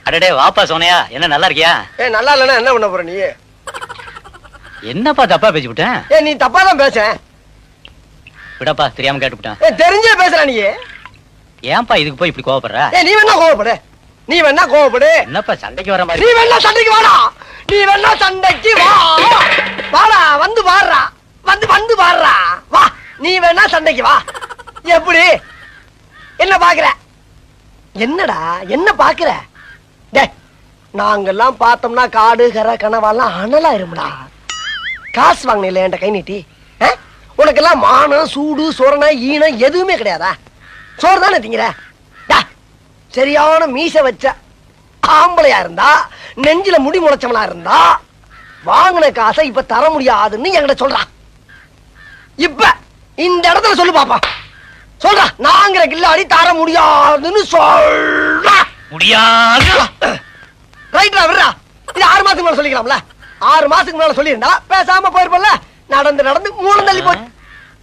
அடடே வாப்பா சோனையா, என்ன நல்லா இருக்கியா? நல்லா இல்லன்னா என்ன பண்ண போற நீ? என்னப்பா தப்பா பேசி விட்டேன்? நீ தப்பா தான் பேச. விடப்பா, தெரியாம கேட்டுவிட்டேன். தெரிஞ்சே பேசுற நீ. ஏன்பா இதுக்கு போய் இப்படி கோவப்படுற? நீ வேணா கோவப்படு, நீ வேணா கோவப்படு. என்னப்பா சண்டைக்கு வர மாதிரி? நீ வேணா சண்டைக்கு வாடா, நீ வேணா சண்டைக்கு வா. வாடா, வந்து பாடுறா, வந்து பாடுறா, வா. நீ வேணா சண்டைக்கு வா. எப்படி என்ன பாக்குற? என்னடா என்ன பாக்குற? நாங்கெல்லாம் பார்த்தோம்னா காடு கரை கனவாலாம் அனலா இருமுடா. காசு வாங்கின என்கிட்ட கை நீட்டி. உனக்கெல்லாம் மானம் சூடு சொரணை ஈனம் எதுவுமே கிடையாதா? சோறு தானே திங்கிற? சரியான மீச வச்ச ஆம்பளையா இருந்தா, நெஞ்சில முடி முளைச்சவனா இருந்தா, வாங்கின காசை இப்ப தர முடியாதுன்னு என்கிட்ட சொல்றான். இப்ப இந்த இடத்துல சொல்லு பாப்பா, சொல்றா. நாங்கிற கில்லாடி தர முடியாதுன்னு சொல்றா. முடியாது. ரைட்ரா, விடுறா. இது 6 மாசத்துக்கு மேல சொல்லிக்கலாம்ல. 6 மாசத்துக்கு மேல சொல்லியிருந்தா பேசாம போயிருப்பல. நடந்து மூலம் தள்ளி போச்சு.